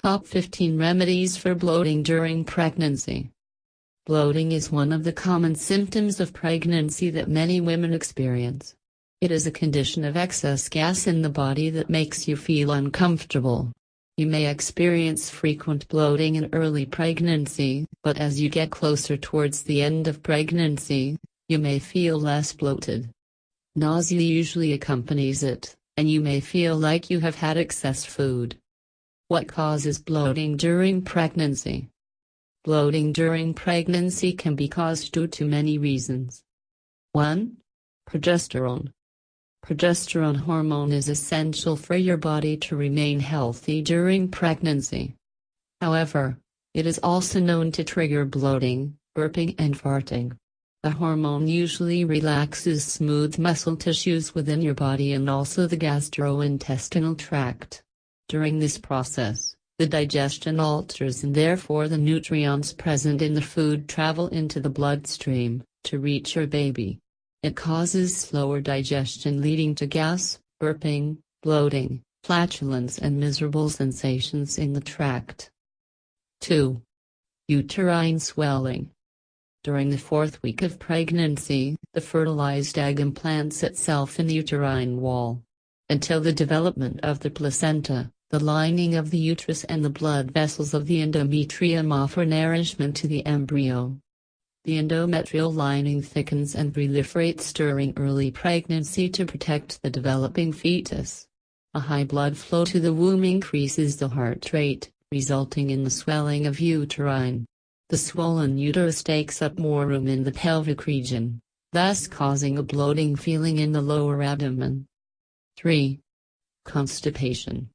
Top 15 Remedies for Bloating During Pregnancy. Bloating is one of the common symptoms of pregnancy that many women experience. It is a condition of excess gas in the body that makes you feel uncomfortable. You may experience frequent bloating in early pregnancy, but as you get closer towards the end of pregnancy, you may feel less bloated. Nausea usually accompanies it, and you may feel like you have had excess food. What causes bloating during pregnancy? Bloating during pregnancy can be caused due to many reasons. 1. Progesterone. Progesterone hormone is essential for your body to remain healthy during pregnancy. However, it is also known to trigger bloating, burping and farting. The hormone usually relaxes smooth muscle tissues within your body and also the gastrointestinal tract. During this process, the digestion alters and therefore the nutrients present in the food travel into the bloodstream to reach your baby. It causes slower digestion leading to gas, burping, bloating, flatulence and miserable sensations in the tract. 2. Uterine swelling. During the 4th week of pregnancy, the fertilized egg implants itself in the uterine wall. Until the development of the placenta, the lining of the uterus and the blood vessels of the endometrium offer nourishment to the embryo. The endometrial lining thickens and proliferates during early pregnancy to protect the developing fetus. A high blood flow to the womb increases the heart rate, resulting in the swelling of uterine. The swollen uterus takes up more room in the pelvic region, thus causing a bloating feeling in the lower abdomen. 3. Constipation.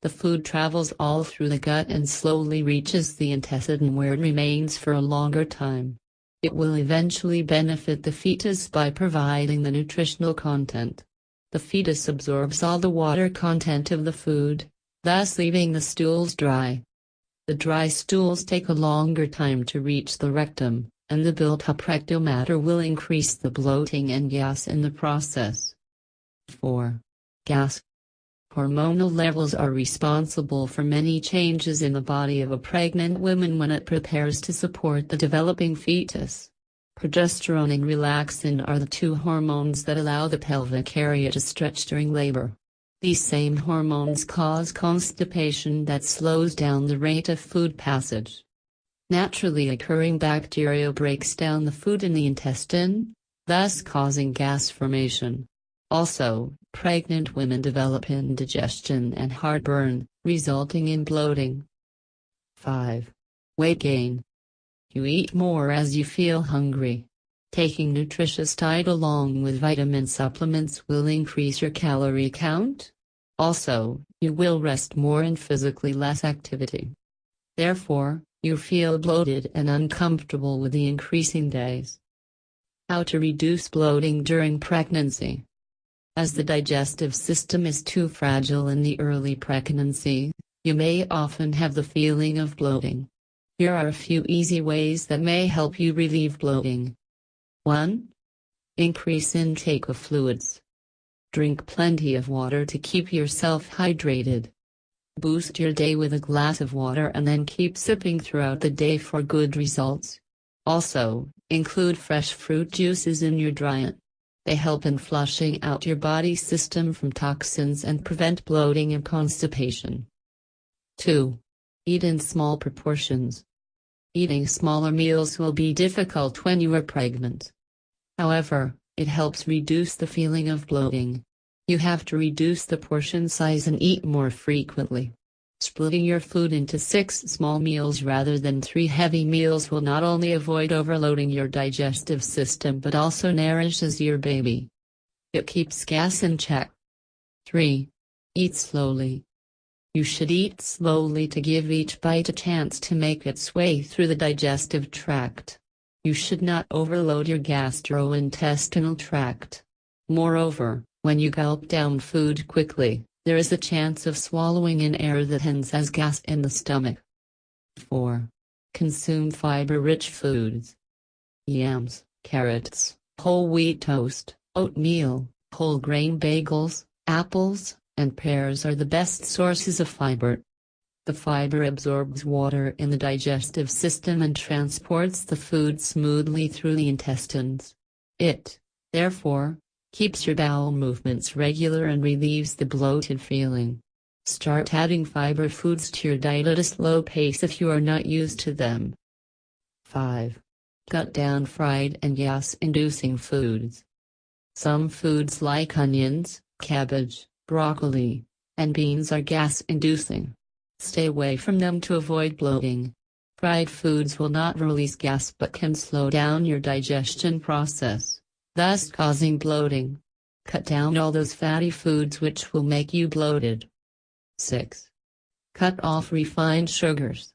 The food travels all through the gut and slowly reaches the intestine where it remains for a longer time. It will eventually benefit the fetus by providing the nutritional content. The fetus absorbs all the water content of the food, thus leaving the stools dry. The dry stools take a longer time to reach the rectum, and the built-up rectal matter will increase the bloating and gas in the process. 4. Gas. Hormonal levels are responsible for many changes in the body of a pregnant woman when it prepares to support the developing fetus. Progesterone and relaxin are the two hormones that allow the pelvic area to stretch during labor. These same hormones cause constipation that slows down the rate of food passage. Naturally occurring bacteria breaks down the food in the intestine, thus causing gas formation. Also, pregnant women develop indigestion and heartburn, resulting in bloating. 5. Weight gain. You eat more as you feel hungry. Taking nutritious diet along with vitamin supplements will increase your calorie count. Also, you will rest more and physically less activity. Therefore, you feel bloated and uncomfortable with the increasing days. How to reduce bloating during pregnancy. As the digestive system is too fragile in the early pregnancy, you may often have the feeling of bloating. Here are a few easy ways that may help you relieve bloating. 1. Increase intake of fluids. Drink plenty of water to keep yourself hydrated. Boost your day with a glass of water and then keep sipping throughout the day for good results. Also, include fresh fruit juices in your diet. They help in flushing out your body system from toxins and prevent bloating and constipation. 2. Eat in small proportions. Eating smaller meals will be difficult when you are pregnant. However, it helps reduce the feeling of bloating. You have to reduce the portion size and eat more frequently. Splitting your food into 6 small meals rather than 3 heavy meals will not only avoid overloading your digestive system but also nourishes your baby. It keeps gas in check. 3. Eat slowly. You should eat slowly to give each bite a chance to make its way through the digestive tract. You should not overload your gastrointestinal tract. Moreover, when you gulp down food quickly, there is a chance of swallowing in air that ends as gas in the stomach. 4. Consume fiber-rich foods. Yams, carrots, whole wheat toast, oatmeal, whole grain bagels, apples, and pears are the best sources of fiber. The fiber absorbs water in the digestive system and transports the food smoothly through the intestines. It, therefore, keeps your bowel movements regular and relieves the bloated feeling. Start adding fiber foods to your diet at a slow pace if you are not used to them. 5. Cut down fried and gas-inducing foods. Some foods like onions, cabbage, broccoli, and beans are gas-inducing. Stay away from them to avoid bloating. Fried foods will not release gas but can slow down your digestion process, thus causing bloating. Cut down all those fatty foods which will make you bloated. 6. Cut off refined sugars.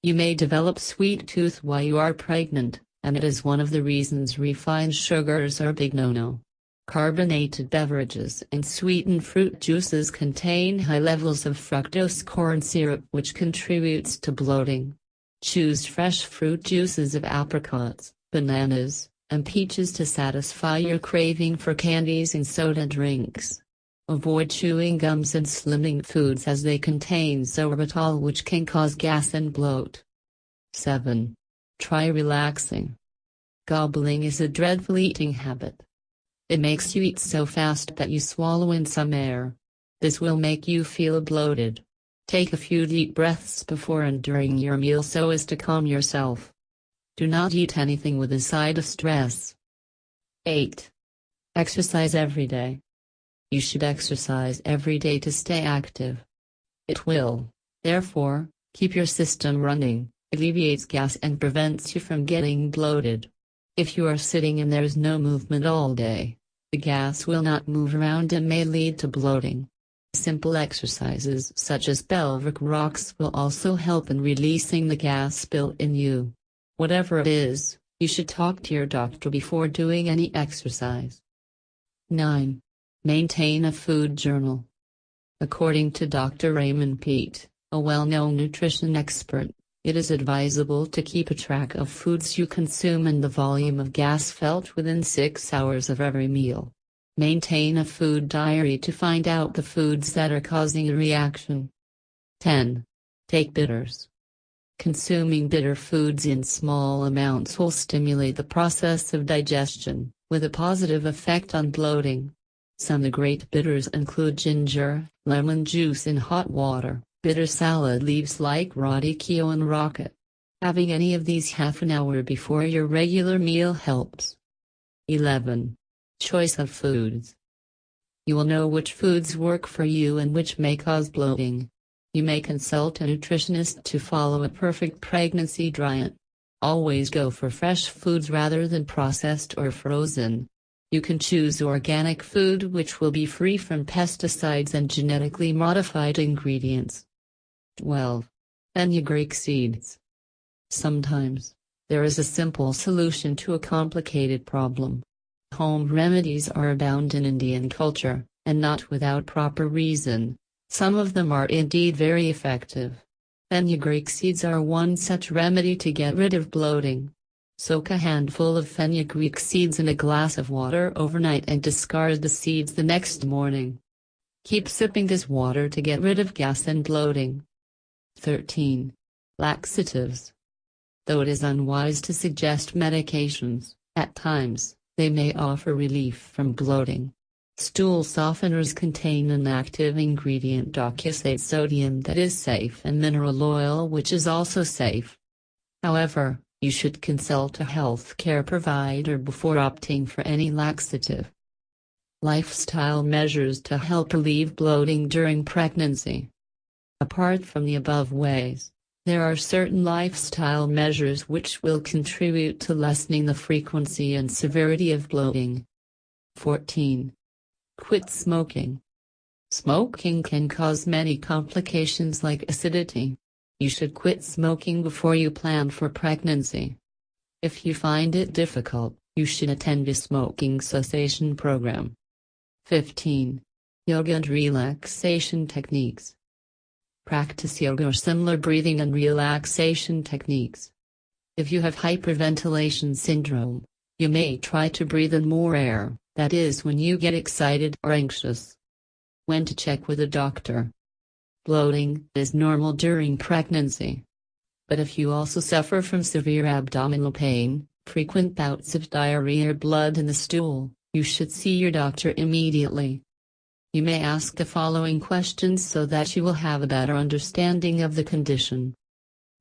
You may develop sweet tooth while you are pregnant, and it is one of the reasons refined sugars are a big no-no. Carbonated beverages and sweetened fruit juices contain high levels of fructose corn syrup which contributes to bloating. Choose fresh fruit juices of apricots, bananas, and peaches to satisfy your craving for candies and soda drinks. Avoid chewing gums and slimming foods as they contain sorbitol which can cause gas and bloat. 7. Try relaxing. Gobbling is a dreadful eating habit. It makes you eat so fast that you swallow in some air. This will make you feel bloated. Take a few deep breaths before and during your meal so as to calm yourself. Do not eat anything with a side of stress. 8. Exercise every day. You should exercise every day to stay active. It will, therefore, keep your system running, alleviates gas and prevents you from getting bloated. If you are sitting and there is no movement all day, the gas will not move around and may lead to bloating. Simple exercises such as pelvic rocks will also help in releasing the gas built in you. Whatever it is, you should talk to your doctor before doing any exercise. 9. Maintain a food journal. According to Dr. Raymond Peat, a well-known nutrition expert, it is advisable to keep a track of foods you consume and the volume of gas felt within 6 hours of every meal. Maintain a food diary to find out the foods that are causing a reaction. 10. Take bitters. Consuming bitter foods in small amounts will stimulate the process of digestion, with a positive effect on bloating. Some of the great bitters include ginger, lemon juice in hot water, bitter salad leaves like radicchio and rocket. Having any of these half an hour before your regular meal helps. 11. Choice of foods. You will know which foods work for you and which may cause bloating. You may consult a nutritionist to follow a perfect pregnancy diet. Always go for fresh foods rather than processed or frozen. You can choose organic food which will be free from pesticides and genetically modified ingredients. 12. Fenugreek seeds. Sometimes, there is a simple solution to a complicated problem. Home remedies are abound in Indian culture, and not without proper reason. Some of them are indeed very effective. Fenugreek seeds are one such remedy to get rid of bloating. Soak a handful of fenugreek seeds in a glass of water overnight and discard the seeds the next morning. Keep sipping this water to get rid of gas and bloating. 13. Laxatives. Though it is unwise to suggest medications, at times, they may offer relief from bloating. Stool softeners contain an active ingredient docusate sodium that is safe and mineral oil which is also safe. However, you should consult a healthcare provider before opting for any laxative. Lifestyle measures to help relieve bloating during pregnancy. Apart from the above ways, there are certain lifestyle measures which will contribute to lessening the frequency and severity of bloating. 14. Quit smoking. Smoking can cause many complications like acidity. You should quit smoking before you plan for pregnancy. If you find it difficult, you should attend a smoking cessation program. 15. Yoga and relaxation techniques. Practice yoga or similar breathing and relaxation techniques. If you have hyperventilation syndrome, you may try to breathe in more air, that is when you get excited or anxious. When to check with a doctor. Bloating is normal during pregnancy. But if you also suffer from severe abdominal pain, frequent bouts of diarrhea or blood in the stool, you should see your doctor immediately. You may ask the following questions so that you will have a better understanding of the condition.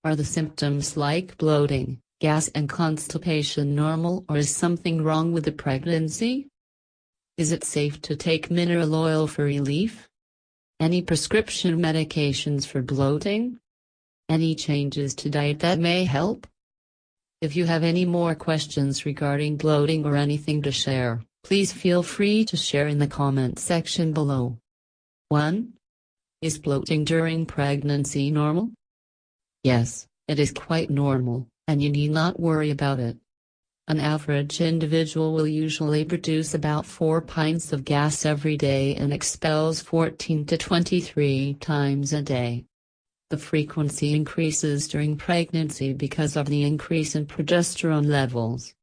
Are the symptoms like bloating, gas and constipation normal, or is something wrong with the pregnancy? Is it safe to take mineral oil for relief? Any prescription medications for bloating? Any changes to diet that may help? If you have any more questions regarding bloating or anything to share, please feel free to share in the comment section below. 1. Is bloating during pregnancy normal? Yes, it is quite normal, and you need not worry about it. An average individual will usually produce about 4 pints of gas every day and expels 14 to 23 times a day. The frequency increases during pregnancy because of the increase in progesterone levels.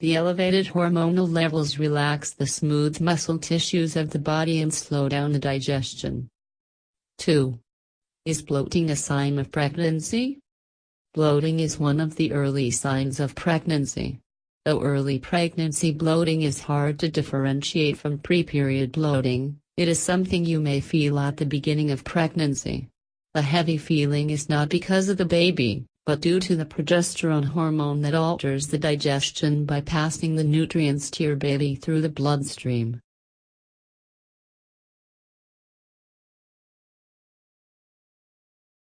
The elevated hormonal levels relax the smooth muscle tissues of the body and slow down the digestion. 2. Is bloating a sign of pregnancy? Bloating is one of the early signs of pregnancy. Though early pregnancy bloating is hard to differentiate from pre-period bloating, it is something you may feel at the beginning of pregnancy. The heavy feeling is not because of the baby, but due to the progesterone hormone that alters the digestion by passing the nutrients to your baby through the bloodstream.